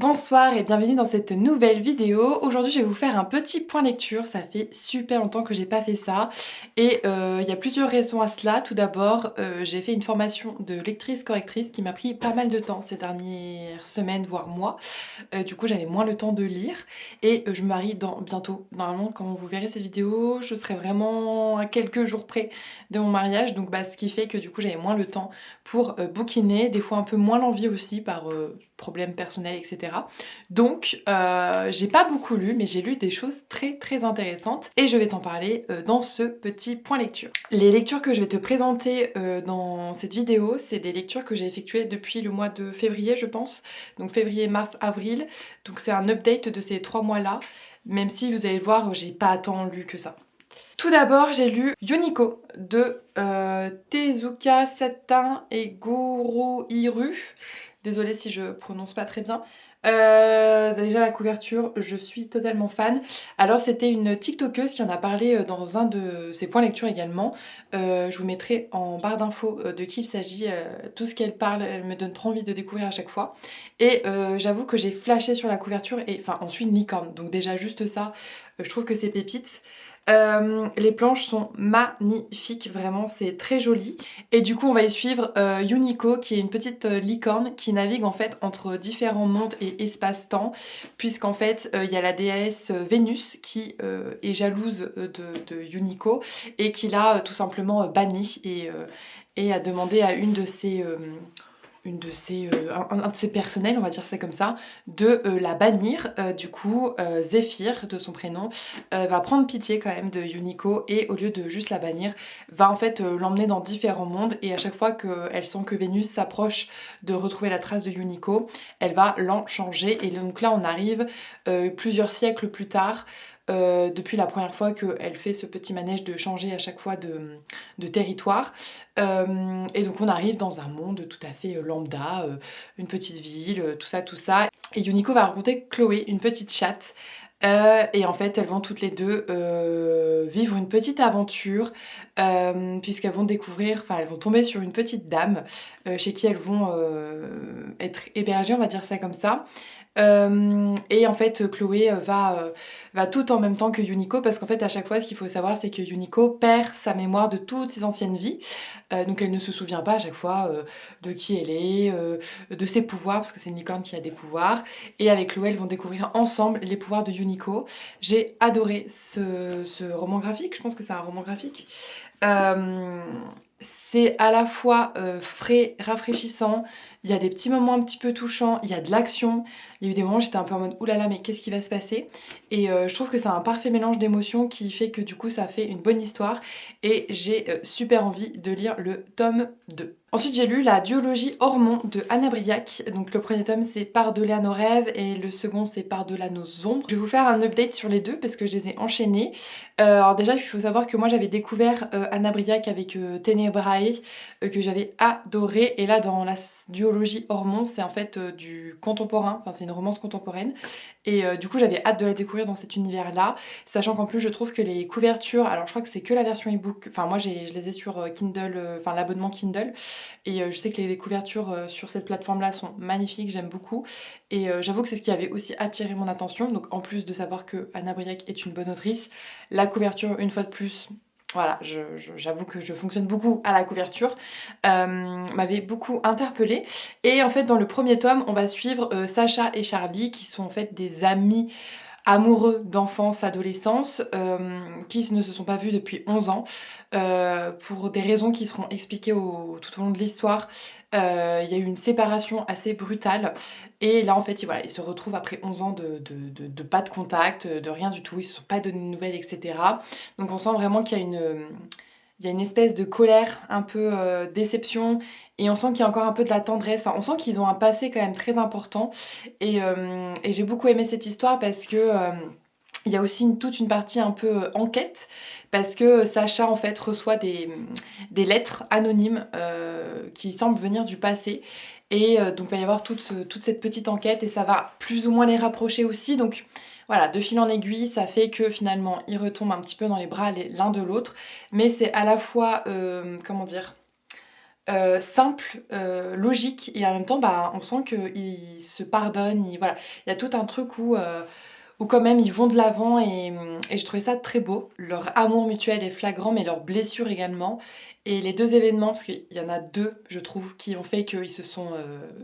Bonsoir et bienvenue dans cette nouvelle vidéo. Aujourd'hui je vais vous faire un petit point lecture, ça fait super longtemps que j'ai pas fait ça et il y a plusieurs raisons à cela. Tout d'abord j'ai fait une formation de lectrice correctrice qui m'a pris pas mal de temps ces dernières semaines voire mois. Du coup j'avais moins le temps de lire et je me marie dans bientôt. Normalement quand vous verrez cette vidéo je serai vraiment à quelques jours près de mon mariage, donc ce qui fait que du coup j'avais moins le temps pour bouquiner, des fois un peu moins l'envie aussi par problèmes personnels, etc. Donc j'ai pas beaucoup lu, mais j'ai lu des choses très intéressantes et je vais t'en parler dans ce petit point lecture. Les lectures que je vais te présenter dans cette vidéo, c'est des lectures que j'ai effectuées depuis le mois de février je pense, donc février, mars, avril, donc c'est un update de ces 3 mois là, même si vous allez le voir j'ai pas tant lu que ça. Tout d'abord, j'ai lu Yuniko de Tezuka Satin et Goro Hiru. Désolée si je prononce pas très bien. Déjà la couverture, je suis totalement fan. Alors c'était une TikTokeuse qui en a parlé dans un de ses points lecture également. Je vous mettrai en barre d'infos de qui il s'agit. Tout ce qu'elle parle, elle me donne trop envie de découvrir à chaque fois. Et j'avoue que j'ai flashé sur la couverture et enfin ensuite une licorne. Donc déjà juste ça, je trouve que c'est pépite. Les planches sont magnifiques, vraiment c'est très joli. Et du coup on va y suivre Yuniko qui est une petite licorne qui navigue en fait entre différents mondes et espace-temps, puisqu'en fait il y a la déesse Vénus qui est jalouse de Yuniko et qui l'a tout simplement bannie et a demandé à un de ses personnels, on va dire ça comme ça, de la bannir. Du coup, Zéphyr, de son prénom, va prendre pitié quand même de Yuniko et au lieu de juste la bannir, va en fait l'emmener dans différents mondes et à chaque fois qu'elle sent que Vénus s'approche de retrouver la trace de Yuniko, elle va l'en changer. Et donc là, on arrive plusieurs siècles plus tard. Depuis la première fois qu'elle fait ce petit manège de changer à chaque fois de territoire. Et donc on arrive dans un monde tout à fait lambda, une petite ville, tout ça, tout ça. Et Yuniko va rencontrer Chloé, une petite chatte. Et en fait, elles vont toutes les deux vivre une petite aventure, puisqu'elles vont découvrir, enfin elles vont tomber sur une petite dame chez qui elles vont être hébergées, on va dire ça comme ça. Et en fait Chloé va tout en même temps que Yuniko, parce qu'en fait à chaque fois ce qu'il faut savoir c'est que Yuniko perd sa mémoire de toutes ses anciennes vies, donc elle ne se souvient pas à chaque fois de qui elle est, de ses pouvoirs, parce que c'est une licorne qui a des pouvoirs, et avec Chloé elles vont découvrir ensemble les pouvoirs de Yuniko. J'ai adoré ce roman graphique, je pense que c'est un roman graphique. C'est à la fois frais, rafraîchissant, il y a des petits moments un petit peu touchants, il y a de l'action, il y a eu des moments où j'étais un peu en mode oulala mais qu'est-ce qui va se passer, et je trouve que c'est un parfait mélange d'émotions qui fait que du coup ça fait une bonne histoire et j'ai super envie de lire le tome 2. Ensuite j'ai lu la duologie Ormond de Anna Briac, donc le premier tome c'est Par-delà nos rêves et le second c'est Par-delà nos ombres. Je vais vous faire un update sur les deux parce que je les ai enchaînés. Alors déjà il faut savoir que moi j'avais découvert Anna Briac avec Tenebrae, que j'avais adoré, et là dans la duologie Ormond c'est en fait du contemporain, enfin c'est une romance contemporaine, et du coup j'avais hâte de la découvrir dans cet univers là, sachant qu'en plus je trouve que les couvertures, alors je crois que c'est que la version ebook, enfin moi je les ai sur Kindle, enfin l'abonnement Kindle, et je sais que les couvertures sur cette plateforme là sont magnifiques, j'aime beaucoup, et j'avoue que c'est ce qui avait aussi attiré mon attention. Donc en plus de savoir que Anna Briac est une bonne autrice, la couverture une fois de plus, voilà, j'avoue que je fonctionne beaucoup à la couverture, m'avait beaucoup interpellée. Et en fait dans le premier tome on va suivre Sacha et Charlie qui sont en fait des amis amoureux d'enfance, adolescence, qui ne se sont pas vus depuis 11 ans, pour des raisons qui seront expliquées tout au long de l'histoire. Il y a eu une séparation assez brutale, et là en fait voilà, ils se retrouvent après 11 ans de pas de contact, de rien du tout, ils se sont pas donné de nouvelles, etc. Donc on sent vraiment qu'il y a une espèce de colère, un peu déception, et on sent qu'il y a encore un peu de la tendresse, enfin on sent qu'ils ont un passé quand même très important, et j'ai beaucoup aimé cette histoire parce que il y a aussi toute une partie un peu enquête, parce que Sacha en fait reçoit des lettres anonymes qui semblent venir du passé, et donc il va y avoir toute cette petite enquête et ça va plus ou moins les rapprocher aussi, donc voilà, de fil en aiguille, ça fait que finalement ils retombent un petit peu dans les bras l'un de l'autre, mais c'est à la fois, comment dire, simple, logique et en même temps bah, on sent qu'ils se pardonnent, voilà. Il y a tout un truc où quand même ils vont de l'avant et je trouvais ça très beau. Leur amour mutuel est flagrant mais leur blessure également. Et les deux événements, parce qu'il y en a deux je trouve, qui ont fait qu'ils se sont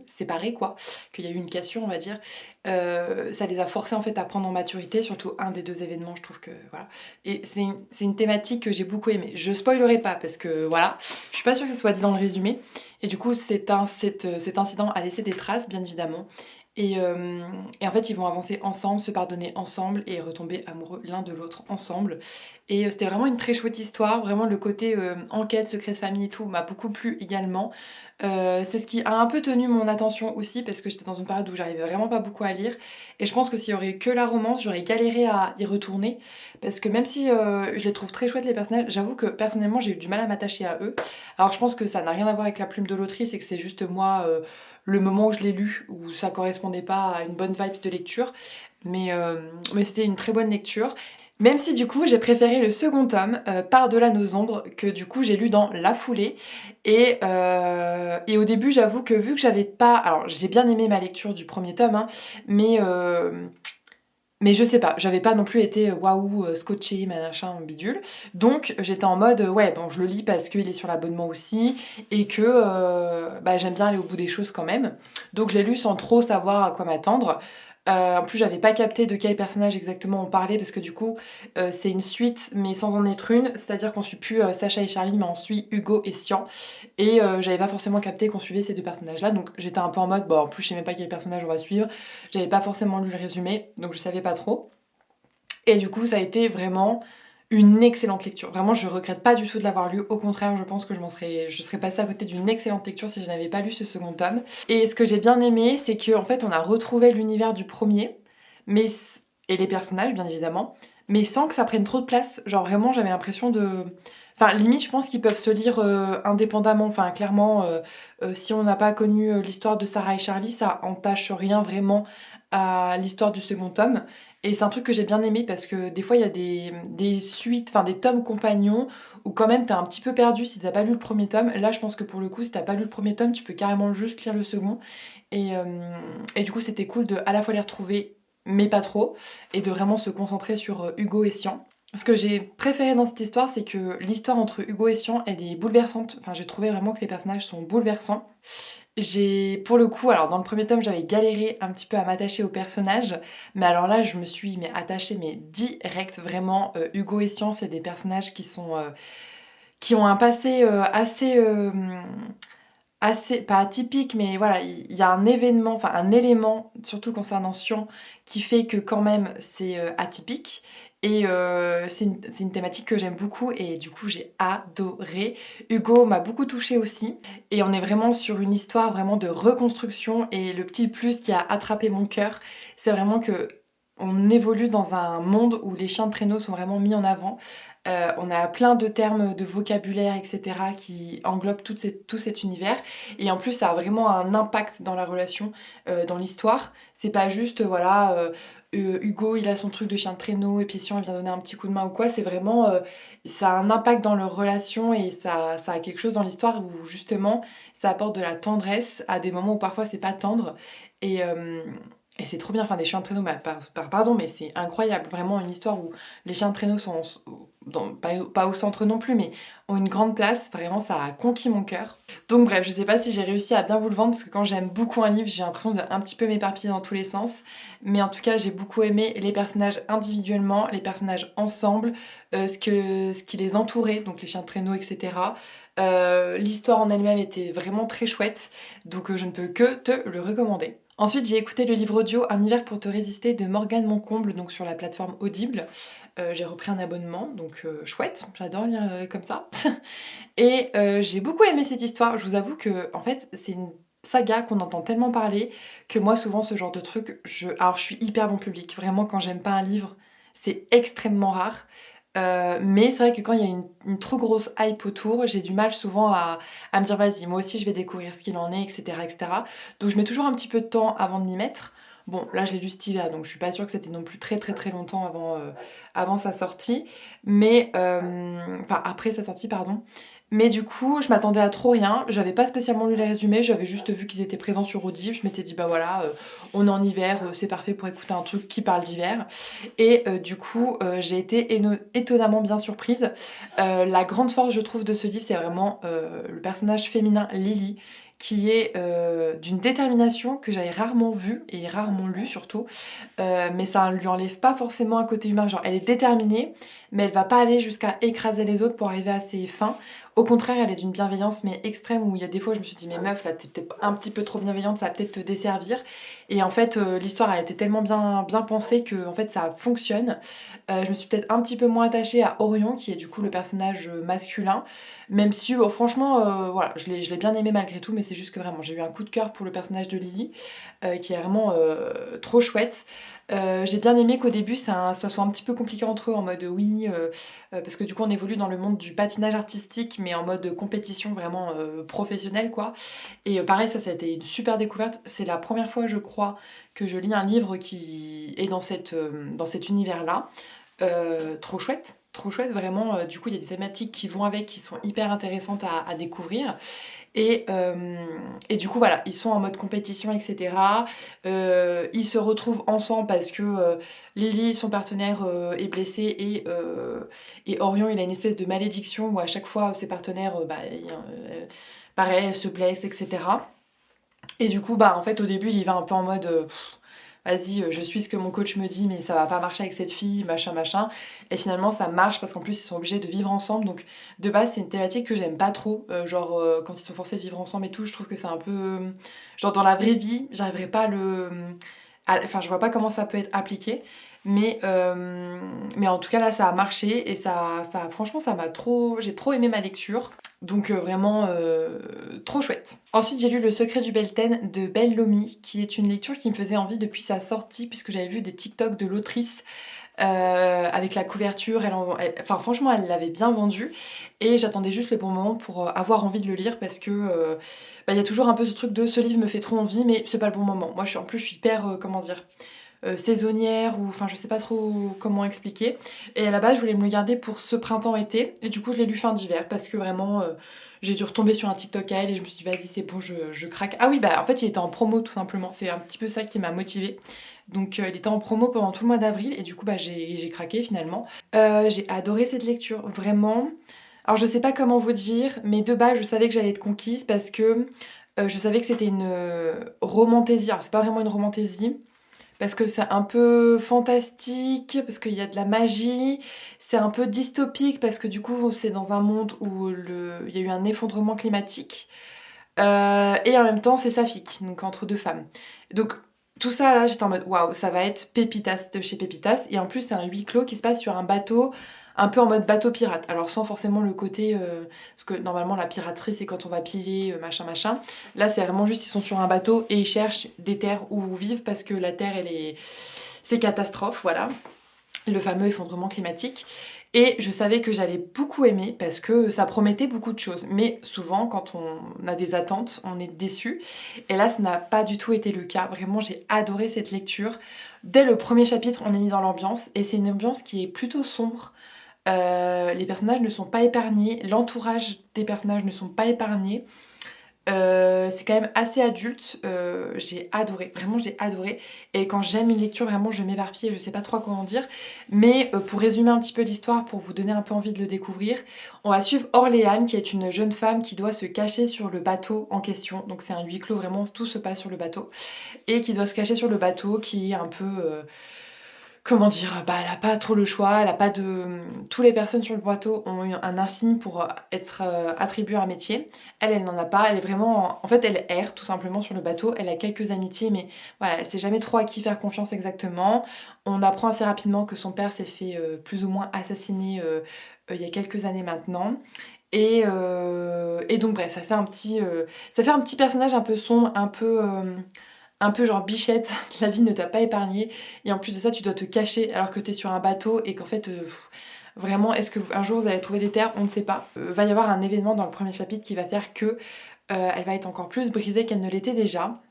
séparés quoi, qu'il y a eu une cassure on va dire, ça les a forcés en fait à prendre en maturité, surtout un des deux événements je trouve que voilà. Et c'est une thématique que j'ai beaucoup aimée. Je spoilerai pas parce que voilà, je suis pas sûre que ça soit dit dans le résumé. Et du coup cet incident a laissé des traces bien évidemment. Et en fait, ils vont avancer ensemble, se pardonner ensemble et retomber amoureux l'un de l'autre ensemble. Et c'était vraiment une très chouette histoire. Vraiment, le côté enquête, secret de famille et tout m'a beaucoup plu également. C'est ce qui a un peu tenu mon attention aussi parce que j'étais dans une période où j'arrivais vraiment pas beaucoup à lire. Et je pense que s'il y aurait eu que la romance, j'aurais galéré à y retourner. Parce que même si je les trouve très chouettes les personnages, j'avoue que personnellement j'ai eu du mal à m'attacher à eux. Alors je pense que ça n'a rien à voir avec la plume de l'autrice et que c'est juste moi le moment où je l'ai lu, où ça correspondait pas à une bonne vibe de lecture. Mais c'était une très bonne lecture. Même si du coup j'ai préféré le second tome, Par-delà nos ombres, que du coup j'ai lu dans la foulée. Et au début j'avoue que vu que j'avais pas... Alors j'ai bien aimé ma lecture du premier tome, hein, mais, euh, mais je sais pas, j'avais pas non plus été waouh, scotché, machin, bidule. Donc j'étais en mode ouais bon je le lis parce qu'il est sur l'abonnement aussi et que bah, j'aime bien aller au bout des choses quand même. Donc je l'ai lu sans trop savoir à quoi m'attendre. En plus j'avais pas capté de quel personnage exactement on parlait parce que du coup c'est une suite mais sans en être une. C'est-à-dire qu'on suit plus Sacha et Charlie mais on suit Hugo et Sian. Et j'avais pas forcément capté qu'on suivait ces deux personnages là. Donc j'étais un peu en mode bon en plus je sais même pas quel personnage on va suivre. J'avais pas forcément lu le résumé, donc je savais pas trop. Et du coup, ça a été vraiment une excellente lecture. Vraiment, je regrette pas du tout de l'avoir lu. Au contraire, je pense que je serais passée à côté d'une excellente lecture si je n'avais pas lu ce second tome. Et ce que j'ai bien aimé, c'est qu'en fait, on a retrouvé l'univers du premier, mais et les personnages, bien évidemment, mais sans que ça prenne trop de place. Genre vraiment, j'avais l'impression de... Enfin, limite, je pense qu'ils peuvent se lire indépendamment. Enfin, clairement, si on n'a pas connu l'histoire de Sarah et Charlie, ça entache rien vraiment à l'histoire du second tome. Et c'est un truc que j'ai bien aimé parce que des fois il y a des suites, enfin des tomes compagnons où quand même t'es un petit peu perdu si t'as pas lu le premier tome. Là je pense que pour le coup si t'as pas lu le premier tome tu peux carrément juste lire le second. Et, euh, et du coup c'était cool de à la fois les retrouver mais pas trop et de vraiment se concentrer sur Hugo et Sian. Ce que j'ai préféré dans cette histoire c'est que l'histoire entre Hugo et Sian elle est bouleversante. Enfin j'ai trouvé vraiment que les personnages sont bouleversants. J'ai, pour le coup, alors dans le premier tome, j'avais galéré un petit peu à m'attacher au personnage, mais alors là, je me suis attachée mais direct, vraiment. Hugo et Sian, c'est des personnages qui ont un passé assez, pas atypique, mais voilà, il y a un événement, enfin un élément, surtout concernant Sion, qui fait que quand même c'est atypique. Et c'est une thématique que j'aime beaucoup et du coup j'ai adoré. Hugo m'a beaucoup touchée aussi. Et on est vraiment sur une histoire vraiment de reconstruction. Et le petit plus qui a attrapé mon cœur, c'est vraiment que on évolue dans un monde où les chiens de traîneau sont vraiment mis en avant. On a plein de termes de vocabulaire, etc. qui englobent tout cet univers. Et en plus, ça a vraiment un impact dans la relation, dans l'histoire. C'est pas juste, voilà, Hugo, il a son truc de chien de traîneau, et puis si on vient donner un petit coup de main ou quoi, c'est vraiment... ça a un impact dans leur relation et ça a quelque chose dans l'histoire où justement, ça apporte de la tendresse à des moments où parfois c'est pas tendre. Et... euh, et c'est trop bien, enfin des chiens de traîneau, bah, pardon, mais c'est incroyable, vraiment une histoire où les chiens de traîneau sont pas au centre non plus, mais ont une grande place, vraiment ça a conquis mon cœur. Donc bref, je sais pas si j'ai réussi à bien vous le vendre, parce que quand j'aime beaucoup un livre, j'ai l'impression de un petit peu m'éparpiller dans tous les sens, mais en tout cas j'ai beaucoup aimé les personnages individuellement, les personnages ensemble, ce qui les entourait, donc les chiens de traîneau, etc. L'histoire en elle-même était vraiment très chouette, donc je ne peux que te le recommander. Ensuite, j'ai écouté le livre audio Un hiver pour te résister de Morgane Moncomble, donc sur la plateforme Audible. J'ai repris un abonnement, donc chouette, j'adore lire comme ça. Et j'ai beaucoup aimé cette histoire. Je vous avoue que en fait, c'est une saga qu'on entend tellement parler que moi, souvent, ce genre de truc, alors je suis hyper bon public. Vraiment, quand j'aime pas un livre, c'est extrêmement rare. Mais c'est vrai que quand il y a une trop grosse hype autour, j'ai du mal souvent à me dire vas-y, moi aussi je vais découvrir ce qu'il en est, etc., etc. Donc je mets toujours un petit peu de temps avant de m'y mettre. Bon, là je l'ai lu cet hiver, donc je suis pas sûre que c'était non plus très très très longtemps avant sa sortie, mais enfin après sa sortie, pardon. Mais du coup, je m'attendais à trop rien. J'avais pas spécialement lu les résumés, j'avais juste vu qu'ils étaient présents sur Audible. Je m'étais dit, bah voilà, on est en hiver, c'est parfait pour écouter un truc qui parle d'hiver. Et du coup, j'ai été étonnamment bien surprise. La grande force, je trouve, de ce livre, c'est vraiment le personnage féminin Lily, qui est d'une détermination que j'avais rarement vue et rarement lue surtout. Mais ça ne lui enlève pas forcément un côté humain. Genre, elle est déterminée, mais elle va pas aller jusqu'à écraser les autres pour arriver à ses fins. Au contraire, elle est d'une bienveillance mais extrême, où il y a des fois je me suis dit mais meuf là t'es peut-être un petit peu trop bienveillante, ça va peut-être te desservir. Et en fait l'histoire a été tellement bien pensée que en fait ça fonctionne. Je me suis peut-être un petit peu moins attachée à Orion qui est du coup le personnage masculin, même si franchement voilà je l'ai bien aimé malgré tout, mais c'est juste que vraiment j'ai eu un coup de cœur pour le personnage de Lily qui est vraiment trop chouette. J'ai bien aimé qu'au début ça soit un petit peu compliqué entre eux en mode oui parce que du coup on évolue dans le monde du patinage artistique mais en mode compétition vraiment professionnelle quoi. Et pareil ça a été une super découverte. C'est la première fois je crois que je lis un livre qui est dans cet univers là. Trop chouette vraiment. Du coup il y a des thématiques qui vont avec qui sont hyper intéressantes à découvrir. Et du coup, voilà, ils sont en mode compétition, etc. Ils se retrouvent ensemble parce que Lily, son partenaire, est blessé et Orion, il a une espèce de malédiction où à chaque fois, ses partenaires, pareil, se blessent, etc. Et du coup, bah, en fait, au début, il y va un peu en mode vas-y, je suis ce que mon coach me dit, mais ça va pas marcher avec cette fille, machin, machin. Et finalement, ça marche parce qu'en plus, ils sont obligés de vivre ensemble. Donc, de base, c'est une thématique que j'aime pas trop. Quand ils sont forcés de vivre ensemble et tout, je trouve que c'est un peu. Genre, dans la vraie vie, j'arriverais pas à le. Enfin, je vois pas comment ça peut être appliqué. Mais en tout cas, là, ça a marché et franchement, ça m'a trop. J'ai trop aimé ma lecture. Donc vraiment trop chouette. Ensuite j'ai lu Le secret du Belten de Belle Lomi, qui est une lecture qui me faisait envie depuis sa sortie, puisque j'avais vu des TikTok de l'autrice avec la couverture. Enfin franchement elle l'avait bien vendu et j'attendais juste le bon moment pour avoir envie de le lire parce que il y a toujours un peu ce truc de ce livre me fait trop envie mais c'est pas le bon moment. Moi en plus je suis hyper comment dire saisonnière ou enfin je sais pas trop comment expliquer. Et à la base je voulais me le garder pour ce printemps-été et du coup je l'ai lu fin d'hiver parce que vraiment j'ai dû retomber sur un TikTok à elle et je me suis dit vas-y c'est bon je craque. Ah oui bah en fait il était en promo tout simplement, c'est un petit peu ça qui m'a motivée. Donc il était en promo pendant tout le mois d'avril et du coup bah j'ai craqué finalement. J'ai adoré cette lecture, vraiment. Alors je sais pas comment vous dire, mais de base je savais que j'allais être conquise parce que je savais que c'était une romantaisie. Alors c'est pas vraiment une romantaisie, parce que c'est un peu fantastique, parce qu'il y a de la magie, c'est un peu dystopique, parce que du coup c'est dans un monde où il y a eu un effondrement climatique, et en même temps c'est saphique, donc entre deux femmes. Donc tout ça là j'étais en mode waouh, ça va être Pépitas de chez Pépitas, et en plus c'est un huis clos qui se passe sur un bateau, un peu en mode bateau pirate, alors sans forcément le côté, parce que normalement la piraterie c'est quand on va piller, machin machin, là c'est vraiment juste ils sont sur un bateau et ils cherchent des terres où vivre parce que la terre c'est catastrophe, voilà, le fameux effondrement climatique. Et je savais que j'allais beaucoup aimer parce que ça promettait beaucoup de choses. Mais souvent, quand on a des attentes, on est déçu. Et là, ça n'a pas du tout été le cas. Vraiment, j'ai adoré cette lecture. Dès le premier chapitre, on est mis dans l'ambiance. Et c'est une ambiance qui est plutôt sombre. Les personnages ne sont pas épargnés. L'entourage des personnages ne sont pas épargnés. C'est quand même assez adulte, j'ai adoré, vraiment j'ai adoré. Et quand j'aime une lecture, vraiment je m'éparpille et je sais pas trop comment dire. Mais pour résumer un petit peu l'histoire, pour vous donner un peu envie de le découvrir, on va suivre Orléane qui est une jeune femme qui doit se cacher sur le bateau en question. Donc c'est un huis clos, vraiment tout se passe sur le bateau. Et qui doit se cacher sur le bateau, qui est un peu comment dire, bah elle a pas trop le choix, elle a pas de. Tous les personnes sur le bateau ont eu un insigne pour être attribuées à un métier. Elle n'en a pas, elle est vraiment. En fait, elle erre tout simplement sur le bateau, elle a quelques amitiés, mais voilà, elle sait jamais trop à qui faire confiance exactement. On apprend assez rapidement que son père s'est fait plus ou moins assassiner il y a quelques années maintenant. Et donc bref, ça fait un petit personnage un peu sombre, un peu genre bichette, la vie ne t'a pas épargné et en plus de ça tu dois te cacher alors que t'es sur un bateau et qu'en fait vraiment est-ce que un jour vous allez trouver des terres, on ne sait pas. Va y avoir un événement dans le premier chapitre qui va faire que elle va être encore plus brisée qu'elle ne l'était déjà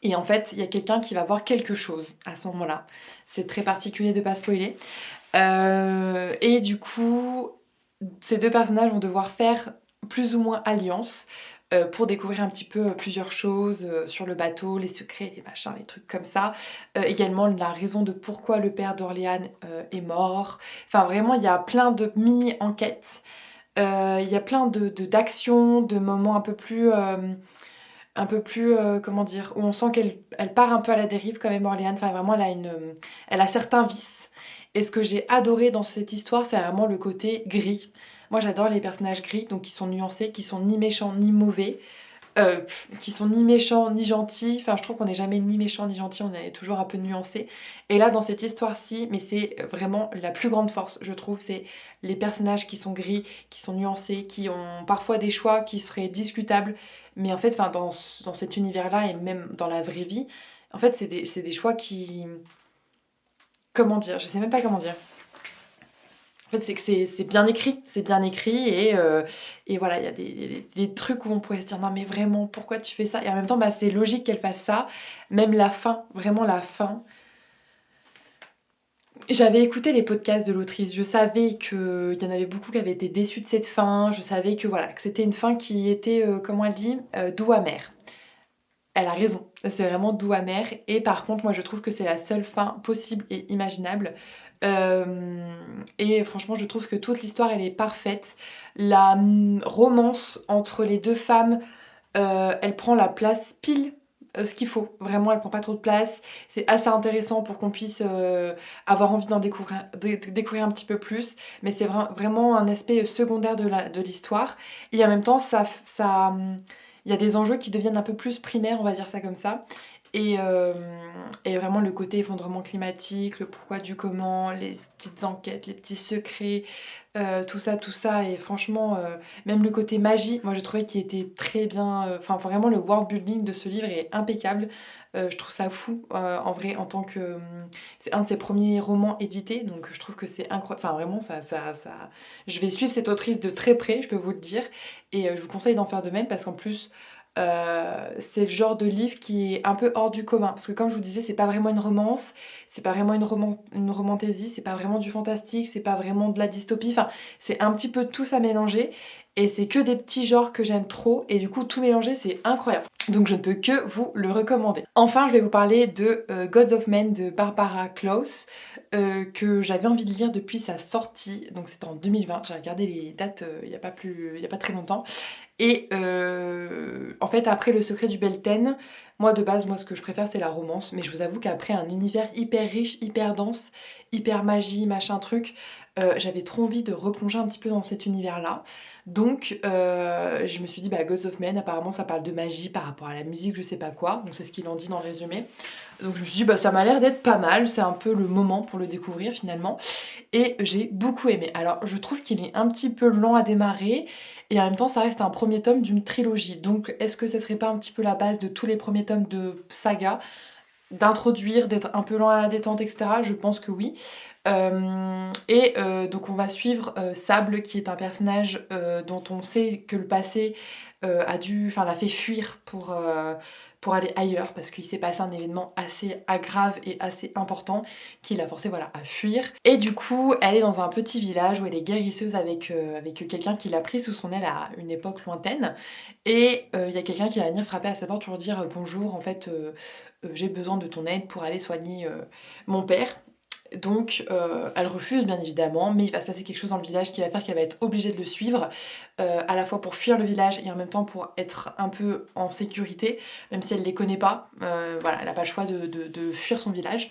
et en fait il y a quelqu'un qui va voir quelque chose à ce moment-là. C'est très particulier de pas spoiler. Et du coup ces deux personnages vont devoir faire plus ou moins alliance pour découvrir un petit peu plusieurs choses sur le bateau, les secrets, les machins, les trucs comme ça. Également la raison de pourquoi le père d'Orléane est mort. Enfin vraiment il y a plein de mini-enquêtes. Il y a plein d'actions, de moments un peu plus comment dire, où on sent qu'elle part un peu à la dérive quand même Orléane. Enfin vraiment elle a certains vices. Et ce que j'ai adoré dans cette histoire, c'est vraiment le côté gris. Moi j'adore les personnages gris, donc qui sont nuancés, qui sont ni méchants ni mauvais, qui sont ni méchants ni gentils. Enfin je trouve qu'on n'est jamais ni méchant ni gentil, on est toujours un peu nuancé. Et là dans cette histoire-ci, mais c'est vraiment la plus grande force je trouve, c'est les personnages qui sont gris, qui sont nuancés, qui ont parfois des choix qui seraient discutables. Mais en fait enfin, dans cet univers-là et même dans la vraie vie, en fait c'est des choix qui... Comment dire? Je sais même pas comment dire. En fait, c'est que c'est bien écrit et voilà, il y a des trucs où on pourrait se dire non mais vraiment pourquoi tu fais ça? Et en même temps bah, c'est logique qu'elle fasse ça, même la fin, vraiment la fin. J'avais écouté les podcasts de l'autrice, je savais qu'il y en avait beaucoup qui avaient été déçus de cette fin, je savais que voilà, que c'était une fin qui était, comment elle dit, doux amer. Elle a raison, c'est vraiment doux amer et par contre moi je trouve que c'est la seule fin possible et imaginable. Et franchement je trouve que toute l'histoire elle est parfaite. La romance entre les deux femmes, elle prend la place pile ce qu'il faut. Vraiment elle prend pas trop de place. C'est assez intéressant pour qu'on puisse avoir envie d'en découvrir un petit peu plus. Mais c'est vraiment un aspect secondaire de l'histoire. Et en même temps il y a des enjeux qui deviennent un peu plus primaires, on va dire ça comme ça. Et vraiment le côté effondrement climatique, le pourquoi du comment, les petites enquêtes, les petits secrets, tout ça. Et franchement, même le côté magie, moi j'ai trouvé qu'il était très bien. Enfin, vraiment, le world building de ce livre est impeccable. Je trouve ça fou, en vrai, en tant que. C'est un de ses premiers romans édités, donc je trouve que c'est incroyable. Enfin, vraiment, je vais suivre cette autrice de très près, je peux vous le dire. Et je vous conseille d'en faire de même parce qu'en plus. C'est le genre de livre qui est un peu hors du commun parce que comme je vous disais c'est pas vraiment une romance, c'est pas vraiment une romantaisie, c'est pas vraiment du fantastique, c'est pas vraiment de la dystopie, enfin c'est un petit peu tout ça mélangé et c'est que des petits genres que j'aime trop et du coup tout mélangé c'est incroyable, donc je ne peux que vous le recommander. Enfin je vais vous parler de Gods of Men de Barbara Klaus, que j'avais envie de lire depuis sa sortie, donc c'était en 2020, j'ai regardé les dates il y a pas très longtemps. Et en fait, après Le Secret du Belten, moi de base, moi ce que je préfère c'est la romance, mais je vous avoue qu'après un univers hyper riche, hyper dense, hyper magie, machin truc, j'avais trop envie de replonger un petit peu dans cet univers-là. Donc je me suis dit, bah Gods of Men, apparemment ça parle de magie par rapport à la musique, je sais pas quoi, donc c'est ce qu'il en dit dans le résumé. Donc je me suis dit, bah ça m'a l'air d'être pas mal, c'est un peu le moment pour le découvrir finalement. Et j'ai beaucoup aimé. Alors je trouve qu'il est un petit peu lent à démarrer et en même temps ça reste un premier tome d'une trilogie. Donc est-ce que ça serait pas un petit peu la base de tous les premiers tomes de saga, d'introduire, d'être un peu lent à la détente, etc. Je pense que oui. Donc on va suivre Sable qui est un personnage dont on sait que le passé l'a fait fuir pour aller ailleurs parce qu'il s'est passé un événement assez grave et assez important qui l'a forcé voilà, à fuir. Et du coup elle est dans un petit village où elle est guérisseuse avec quelqu'un qui l'a pris sous son aile à une époque lointaine et il y a quelqu'un qui va venir frapper à sa porte pour dire bonjour en fait j'ai besoin de ton aide pour aller soigner mon père. Donc elle refuse bien évidemment, mais il va se passer quelque chose dans le village qui va faire qu'elle va être obligée de le suivre, à la fois pour fuir le village et en même temps pour être un peu en sécurité, même si elle ne les connaît pas. Voilà, elle n'a pas le choix de fuir son village.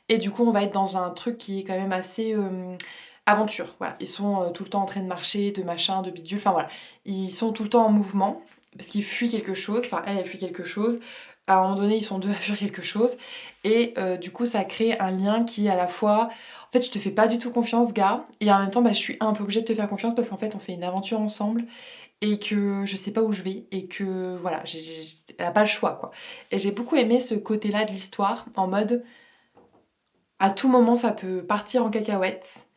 Et du coup on va être dans un truc qui est quand même assez aventure. Voilà, ils sont tout le temps en train de marcher, de machin, de bidule, enfin voilà. Ils sont tout le temps en mouvement, parce qu'ils fuient quelque chose, enfin elle fuit quelque chose. À un moment donné, ils sont deux à fuir quelque chose. Et du coup, ça crée un lien qui est à la fois... En fait, je te fais pas du tout confiance, gars. Et en même temps, bah, je suis un peu obligée de te faire confiance parce qu'en fait, on fait une aventure ensemble. Et que je sais pas où je vais. Et que, voilà, elle a pas le choix, quoi. Et j'ai beaucoup aimé ce côté-là de l'histoire. En mode, à tout moment, ça peut partir en cacahuète.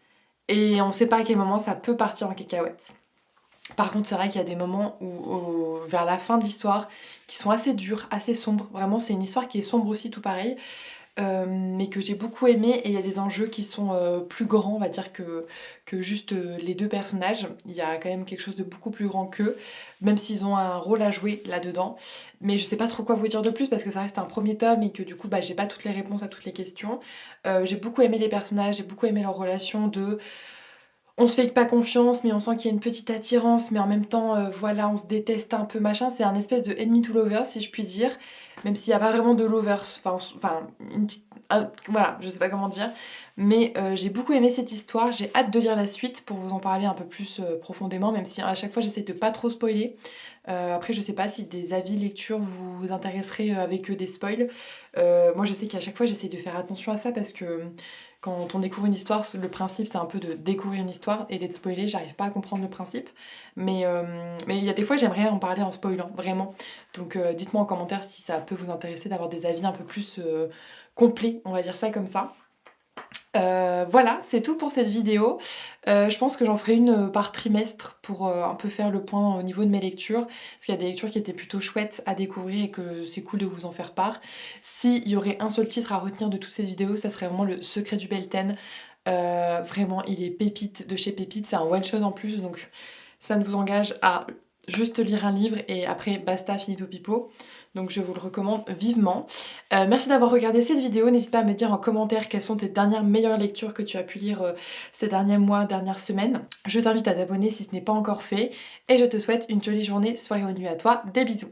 Et on sait pas à quel moment ça peut partir en cacahuète. Par contre, c'est vrai qu'il y a des moments vers la fin de l'histoire qui sont assez durs, assez sombres. Vraiment, c'est une histoire qui est sombre aussi, tout pareil. Mais mais que j'ai beaucoup aimé, et il y a des enjeux qui sont plus grands, on va dire, que juste les deux personnages. Il y a quand même quelque chose de beaucoup plus grand qu'eux, même s'ils ont un rôle à jouer là-dedans. Mais je sais pas trop quoi vous dire de plus parce que ça reste un premier tome et que du coup bah, j'ai pas toutes les réponses à toutes les questions. J'ai beaucoup aimé les personnages, j'ai beaucoup aimé leur relation de... On se fait pas confiance, mais on sent qu'il y a une petite attirance, mais en même temps, voilà, on se déteste un peu, machin. C'est un espèce de enemy to lovers, si je puis dire, même s'il n'y a pas vraiment de lovers. Enfin, une petite... voilà, je sais pas comment dire. Mais j'ai beaucoup aimé cette histoire, j'ai hâte de lire la suite pour vous en parler un peu plus profondément, même si à chaque fois j'essaie de pas trop spoiler. Après, je sais pas si des avis lecture vous intéresseraient avec des spoils. Moi, je sais qu'à chaque fois j'essaie de faire attention à ça parce que quand on découvre une histoire, le principe c'est un peu de découvrir une histoire et d'être spoilé, j'arrive pas à comprendre le principe. Mais il y a des fois j'aimerais en parler en spoilant, vraiment. Donc dites-moi en commentaire si ça peut vous intéresser d'avoir des avis un peu plus complets, on va dire ça comme ça. Voilà, c'est tout pour cette vidéo. Je pense que j'en ferai une par trimestre pour un peu faire le point au niveau de mes lectures. Parce qu'il y a des lectures qui étaient plutôt chouettes à découvrir et que c'est cool de vous en faire part. S'il y aurait un seul titre à retenir de toutes ces vidéos, ça serait vraiment Le Secret du Belten. Vraiment, il est pépite de chez Pépite, c'est un one shot en plus, donc ça ne vous engage à juste lire un livre et après basta, finito pipo. Donc je vous le recommande vivement. Merci d'avoir regardé cette vidéo, n'hésite pas à me dire en commentaire quelles sont tes dernières meilleures lectures que tu as pu lire ces derniers mois, dernières semaines. Je t'invite à t'abonner si ce n'est pas encore fait et je te souhaite une jolie journée, soirée ou nuit à toi, des bisous.